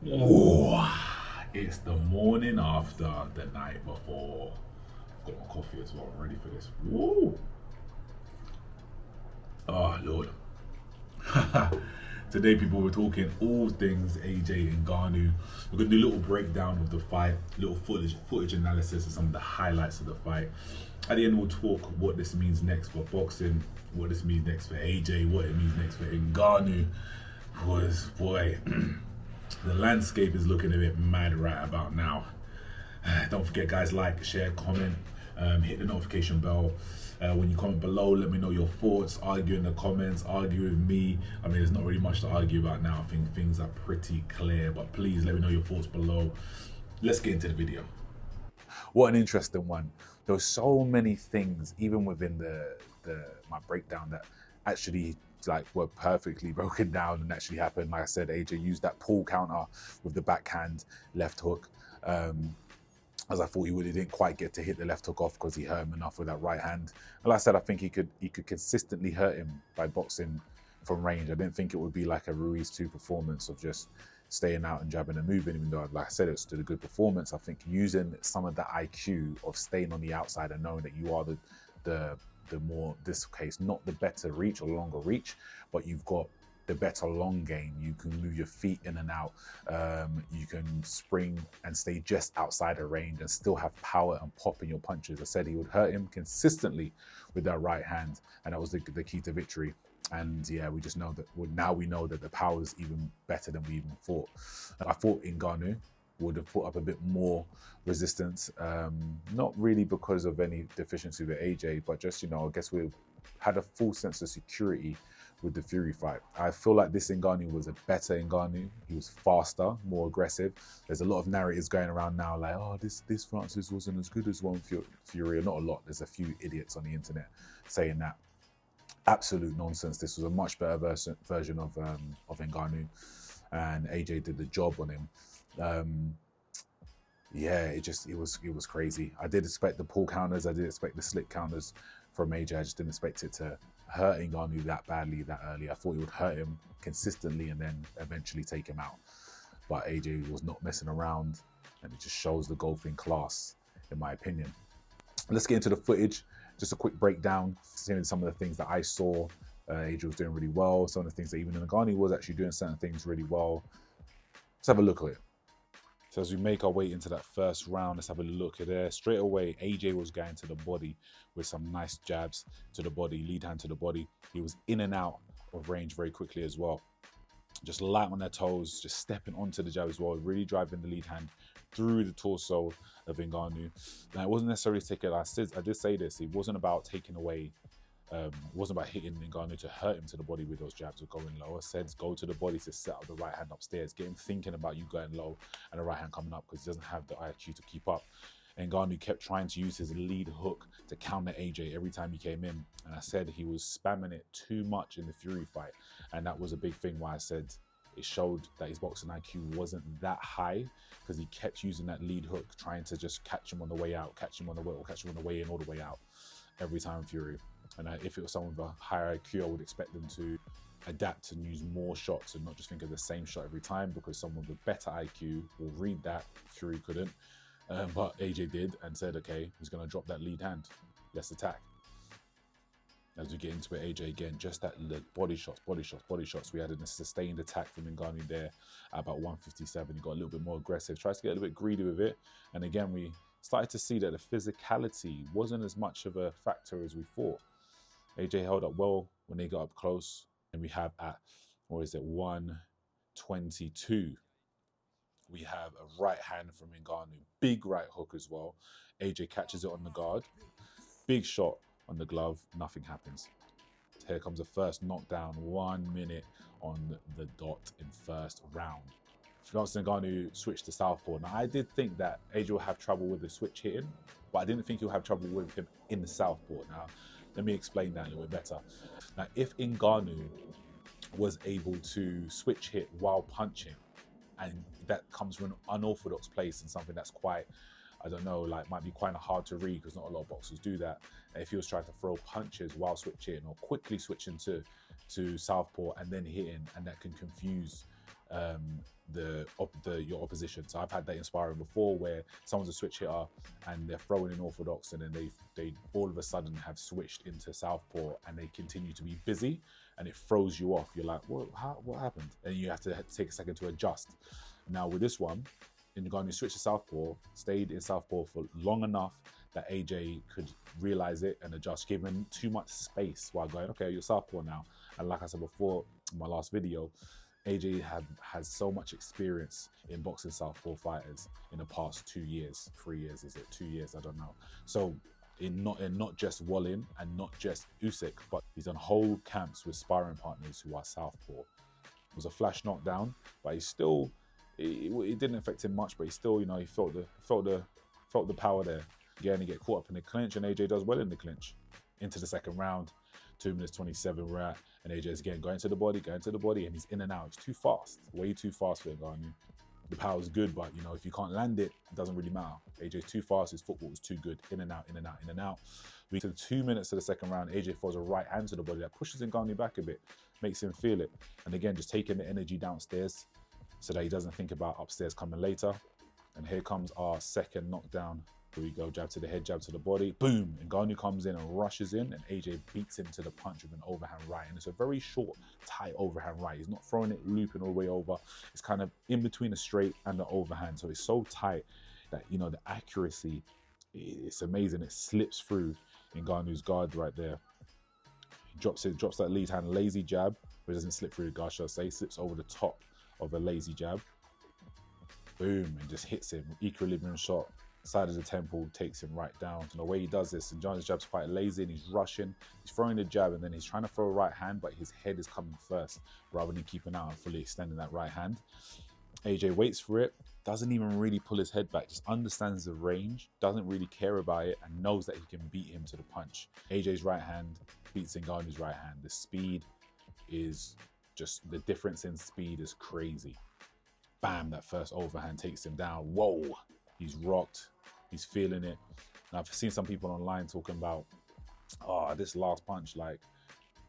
Oh, it's the morning after the night before. I've got my coffee as well. I'm ready for this. Woo! Oh, Lord. Today, people, we're talking all things AJ and Ngannou. We're going to do a little breakdown of the fight, little footage analysis of some of the highlights of the fight. At the end, we'll talk what this means next for boxing, what this means next for AJ, what it means next for Ngannou. Because, boy, the landscape is looking a bit mad right about now. Don't forget, guys, like, share, comment, hit the notification bell. When you comment below, let me know your thoughts. Argue in the comments, argue with me. I mean, there's not really much to argue about now. I think things are pretty clear, but please let me know your thoughts below. Let's get into the video. What an interesting one. There were so many things, even within my breakdown, that actually were perfectly broken down and actually happened. Like I said, AJ used that pull counter with the backhand left hook. As I thought he didn't quite get to hit the left hook off because he hurt him enough with that right hand. And like I said, I think he could consistently hurt him by boxing from range. I didn't think it would be like a Ruiz 2 performance of just staying out and jabbing and moving, even though, like I said, it's still a good performance. I think using some of that IQ of staying on the outside and knowing that you are the more, this case, not the better reach or longer reach, but you've got the better long game. You can move your feet in and out. You can spring and stay just outside of range and still have power and pop in your punches. I said he would hurt him consistently with that right hand, and that was the key to victory. And yeah, we just know that now we know that the power is even better than we even thought. I thought Ngannou would have put up a bit more resistance, not really because of any deficiency with AJ, but just, I guess we had a full sense of security with the Fury fight. I feel like this Ngannou was a better Ngannou. He was faster, more aggressive. There's a lot of narratives going around now like, oh, this Francis wasn't as good as one Fury. Not a lot. There's a few idiots on the internet saying that. Absolute nonsense. This was a much better version of Ngannou, and AJ did the job on him. Yeah, it was crazy. I did expect the pull counters. I did expect the slip counters from AJ. I just didn't expect it to hurt Ngannou that badly, that early. I thought it would hurt him consistently and then eventually take him out. But AJ was not messing around, and it just shows the golfing class, in my opinion. Let's get into the footage. Just a quick breakdown, seeing some of the things that I saw. AJ was doing really well. Some of the things that even Ngannou was actually doing certain things really well. Let's have a look at it. So as we make our way into that first round, let's have a look at it. Straight away, AJ was going to the body with some nice jabs to the body, lead hand to the body. He was in and out of range very quickly as well. Just light on their toes, just stepping onto the jab as well, really driving the lead hand through the torso of Ngannou. Now, it wasn't necessarily taking, I did say this, it wasn't about taking away, it wasn't about hitting Ngannou to hurt him to the body with those jabs or going low. I said go to the body to set up the right hand upstairs, get him thinking about you going low and the right hand coming up because he doesn't have the IQ to keep up. Ngannou kept trying to use his lead hook to counter AJ every time he came in. And I said he was spamming it too much in the Fury fight. And that was a big thing why I said it showed that his boxing IQ wasn't that high because he kept using that lead hook, trying to just catch him on the way out, catch him on the way, or catch him on the way in, all the way out every time Fury. And if it was someone with a higher IQ, I would expect them to adapt and use more shots and not just think of the same shot every time, because someone with better IQ will read that. Fury couldn't. But AJ did and said, okay, he's going to drop that lead hand. Let's attack. As we get into it, AJ again, just that body shots. We had a sustained attack from Ngannou there at about 157. He got a little bit more aggressive, tries to get a little bit greedy with it. And again, we started to see that the physicality wasn't as much of a factor as we thought. AJ held up well when they got up close. And we have at, 122. We have a right hand from Ngannou, big right hook as well. AJ catches it on the guard, big shot on the glove, nothing happens. Here comes the first knockdown, 1 minute on the dot in first round. Francis Ngannou switched to southpaw. Now I did think that AJ will have trouble with the switch hitting, but I didn't think he'll have trouble with him in the southpaw. Now, let me explain that a little bit better. Now, if Ngannou was able to switch hit while punching, and that comes from an unorthodox place and something that's quite, I don't know, like might be quite hard to read because not a lot of boxers do that. And if he was trying to throw punches while switching or quickly switching to southpaw and then hitting, and that can confuse your opposition. So I've had that in sparring before, where someone's a switch hitter and they're throwing in orthodox, and then they all of a sudden have switched into southpaw, and they continue to be busy, and it throws you off. You're like, what happened? And you have to take a second to adjust. Now with this one, Ngannou switched to southpaw, stayed in southpaw for long enough that AJ could realize it and adjust, given too much space while going, okay, you're southpaw now. And like I said before in my last video, AJ has so much experience in boxing southpaw fighters in the past 2 years, 3 years, is it 2 years? I don't know. So in not just Wallin and not just Usyk, but he's on whole camps with sparring partners who are southpaw. It was a flash knockdown, but he's still. It didn't affect him much, but he still, he felt the power there. Again, he get caught up in the clinch, and AJ does well in the clinch. Into the second round, 2 minutes 27 we're at, and AJ's again going to the body, and he's in and out. It's too fast, way too fast for Ngannou. The power's good, but if you can't land it, it doesn't really matter. AJ's too fast, his football was too good. In and out, in and out, in and out. We to 2 minutes of the second round, AJ throws a right hand to the body that pushes Ngannou back a bit, makes him feel it. And again, just taking the energy downstairs so that he doesn't think about upstairs coming later. And here comes our second knockdown. Here we go, jab to the head, jab to the body, boom! Ngannou comes in and rushes in, and AJ beats him to the punch with an overhand right. And it's a very short, tight overhand right. He's not throwing it looping all the way over. It's kind of in between the straight and the overhand. So it's so tight that, the accuracy, it's amazing. It slips through Ngannou's guard right there. He drops that lead hand, lazy jab, but it doesn't slip through the guard, shall I say, slips over the top of a lazy jab. Boom, and just hits him. Equilibrium shot, side of the temple, takes him right down. And the way he does this, and John's jab's quite lazy, and he's rushing. He's throwing the jab, and then he's trying to throw a right hand, but his head is coming first, rather than keeping out and fully extending that right hand. AJ waits for it, doesn't even really pull his head back, just understands the range, doesn't really care about it, and knows that he can beat him to the punch. AJ's right hand beats Ngannou's right hand. The speed is just, the difference in speed is crazy. Bam, that first overhand takes him down. Whoa, he's rocked, he's feeling it. Now, I've seen some people online talking about, this last punch, like,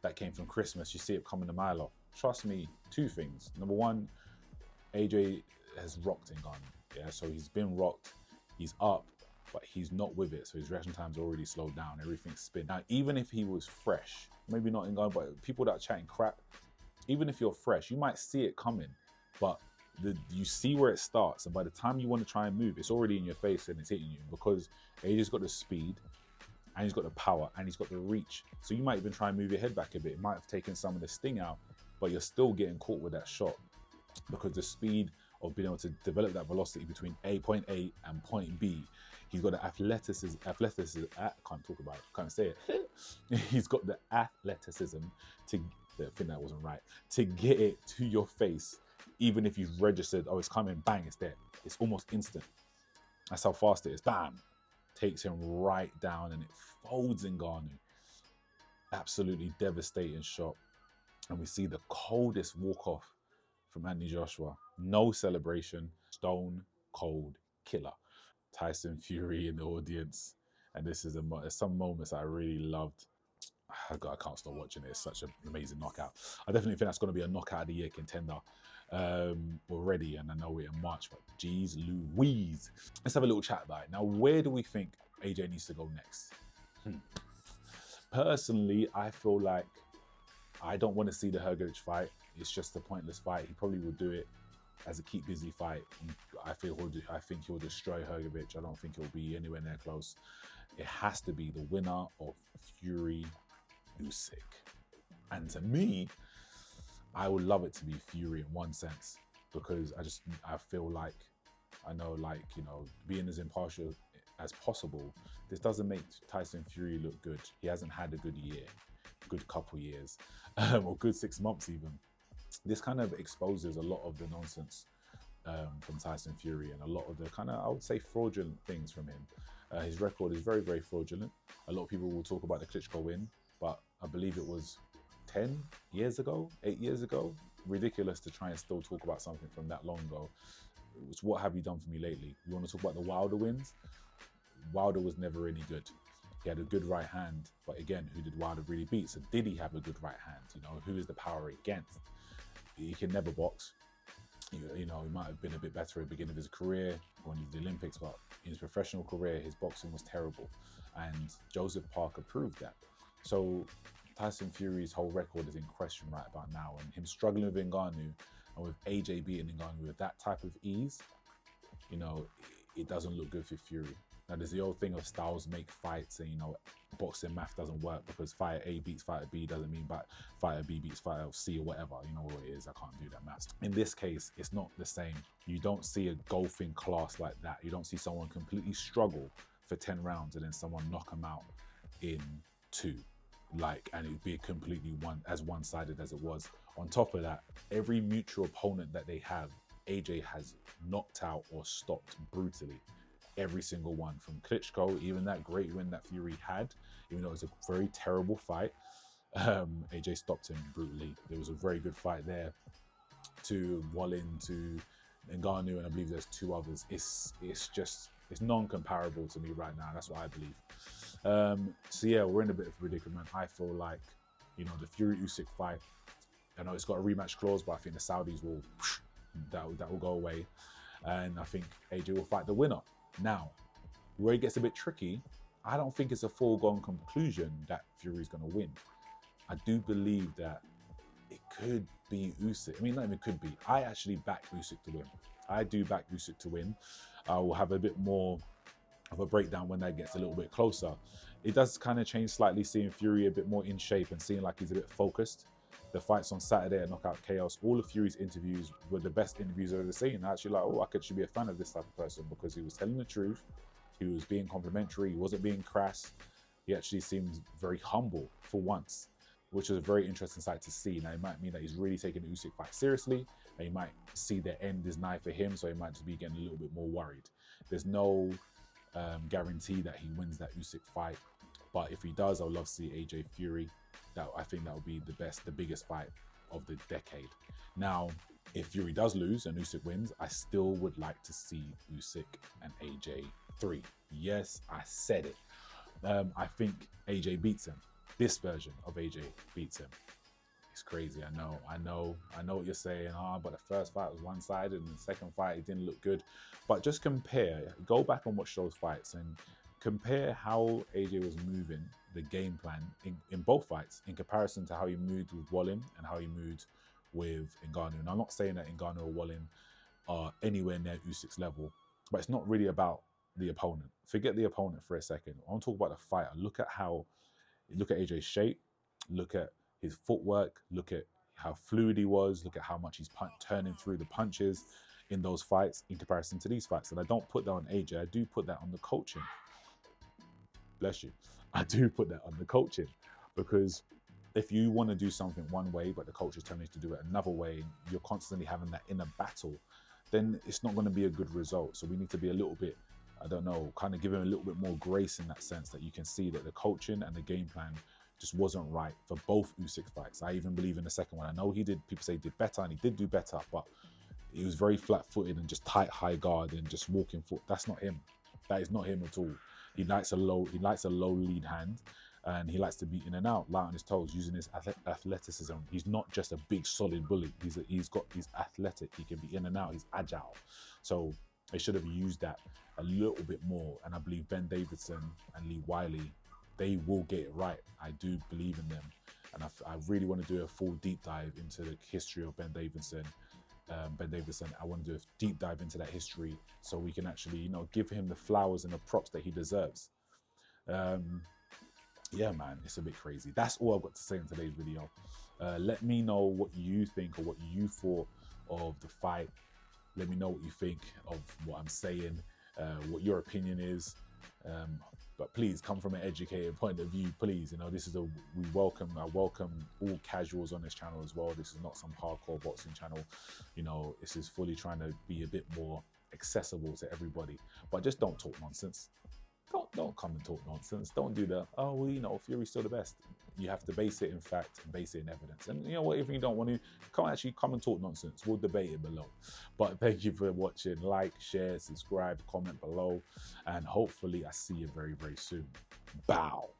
that came from Christmas, you see it coming a mile off. Trust me, two things. Number one, AJ has rocked Ngannou, yeah? So he's been rocked, he's up, but he's not with it. So his reaction time's already slowed down, everything's spin. Now, even if he was fresh, maybe not Ngannou, but people that are chatting crap, even if you're fresh, you might see it coming, but you see where it starts, and by the time you want to try and move, it's already in your face and it's hitting you, because AJ's got the speed, and he's got the power, and he's got the reach. So you might even try and move your head back a bit. It might have taken some of the sting out, but you're still getting caught with that shot, because the speed of being able to develop that velocity between point A and point B. He's got the athleticism, I can't talk about it, can't say it. He's got the athleticism to, I think that wasn't right, to get it to your face, even if you've registered, it's coming, bang, it's there. It's almost instant. That's how fast it is. Bam! Takes him right down, and it folds Ngannou. Absolutely devastating shot. And we see the coldest walk-off from Anthony Joshua. No celebration, stone cold killer. Tyson Fury in the audience. And this is some moments I really loved. I can't stop watching it. It's such an amazing knockout. I definitely think that's going to be a knockout of the year contender already, and I know we're in March, but geez Louise. Let's have a little chat about it. Now, where do we think AJ needs to go next? Personally, I feel like I don't want to see the Hrgovic fight. It's just a pointless fight. He probably will do it as a keep busy fight. I think he'll destroy Hrgovic. I don't think he'll be anywhere near close. It has to be the winner of Fury Usyk. And to me, I would love it to be Fury in one sense, because I feel like, being as impartial as possible, this doesn't make Tyson Fury look good. He hasn't had a good year, good couple years, or good 6 months even. This kind of exposes a lot of the nonsense from Tyson Fury, and a lot of the kind of, I would say, fraudulent things from him. His record is very, very fraudulent. A lot of people will talk about the Klitschko win, but I believe it was 8 years ago. Ridiculous to try and still talk about something from that long ago. It was, what have you done for me lately? You want to talk about the Wilder wins? Wilder was never any good. He had a good right hand, but again, who did Wilder really beat? So did he have a good right hand? Who is the power against? He can never box. You know, he might have been a bit better at the beginning of his career when he did the Olympics, but in his professional career, his boxing was terrible. And Joseph Parker proved that. So Tyson Fury's whole record is in question right about now. And him struggling with Ngannou and with AJ beating Ngannou with that type of ease, you know, it doesn't look good for Fury. Now, there's the old thing of styles make fights, and you know, boxing math doesn't work because fighter A beats fighter B doesn't mean fighter B beats fighter C or whatever. You know what it is. I can't do that math. In this case, it's not the same. You don't see a golfing class like that. You don't see someone completely struggle for 10 rounds and then someone knock them out in 2. And it'd be completely one-sided as it was. On top of that, every mutual opponent that they have, AJ has knocked out or stopped brutally. Every single one, from Klitschko, even that great win that Fury had, even though it was a very terrible fight, AJ stopped him brutally. There was a very good fight there to Wallin, to Ngannou, and I believe there's 2 others. It's non-comparable to me right now. That's what I believe. So yeah, we're in a bit of a predicament. I feel like, you know, the Fury Usyk fight, I know it's got a rematch clause, but I think the Saudis will, that will go away. And I think AJ will fight the winner. Now, where it gets a bit tricky, I don't think it's a foregone conclusion that Fury's going to win. I do believe that it could be Usyk. I mean, not even could be. I actually back Usyk to win. I do back Usyk to win. I will have a bit more of a breakdown when that gets a little bit closer. It does kind of change slightly seeing Fury a bit more in shape and seeing like he's a bit focused. The fights on Saturday at Knockout Chaos, all of Fury's interviews were the best interviews I've ever seen. I actually I could actually be a fan of this type of person because he was telling the truth. He was being complimentary. He wasn't being crass. He actually seemed very humble for once, which was a very interesting sight to see. Now, it might mean that he's really taking the Usyk fight seriously, and he might see the end is nigh for him, so he might just be getting a little bit more worried. There's no guarantee that he wins that Usyk fight, but if he does, I would love to see AJ Fury. I think that would be the biggest fight of the decade. Now, if Fury does lose and Usyk wins, I still would like to see Usyk and AJ 3. Yes, I said it. I think AJ beats him. This version of AJ beats him. It's crazy, I know what you're saying, but the first fight was one-sided and the second fight, it didn't look good. But just go back and watch those fights and compare how AJ was moving, the game plan in both fights, in comparison to how he moved with Wallin and how he moved with Ngannou. And I'm not saying that Ngannou or Wallin are anywhere near Usyk's level, but it's not really about the opponent. Forget the opponent for a second. I want to talk about the fighter. Look at AJ's shape, look at his footwork, look at how fluid he was, look at how much he's turning through the punches in those fights in comparison to these fights. And I don't put that on AJ, I do put that on the coaching. Bless you. I do put that on the coaching, because if you want to do something one way, but the coach is telling you to do it another way, you're constantly having that inner battle, then it's not going to be a good result. So we need to be a little bit, I don't know, kind of give him a little bit more grace in that sense, that you can see that the coaching and the game plan just wasn't right for both Usyk fights. I even believe in the second one. I know people say he did better, and he did do better, but he was very flat-footed and just tight high guard and just walking foot. That's not him. That is not him at all. He likes a low lead hand, and he likes to be in and out, light on his toes, using his athleticism. He's not just a big solid bully. He's athletic. He can be in and out. He's agile. So they should have used that a little bit more. And I believe Ben Davidson and Lee Wiley, they will get it right. I do believe in them. And I really want to do a full deep dive into the history of Ben Davidson. I want to do a deep dive into that history so we can actually, give him the flowers and the props that he deserves. Yeah, man, it's a bit crazy. That's all I've got to say in today's video. Let me know what you think or what you thought of the fight. Let me know what you think of what I'm saying, what your opinion is. But please come from an educated point of view, please. I welcome all casuals on this channel as well. This is not some hardcore boxing channel. This is fully trying to be a bit more accessible to everybody. But just don't talk nonsense. Don't come and talk nonsense. Don't do the, Fury's still the best. You have to base it in fact and base it in evidence. And you know what, if you don't want to, come and talk nonsense. We'll debate it below. But thank you for watching. Like, share, subscribe, comment below. And hopefully I see you very, very soon. Bow.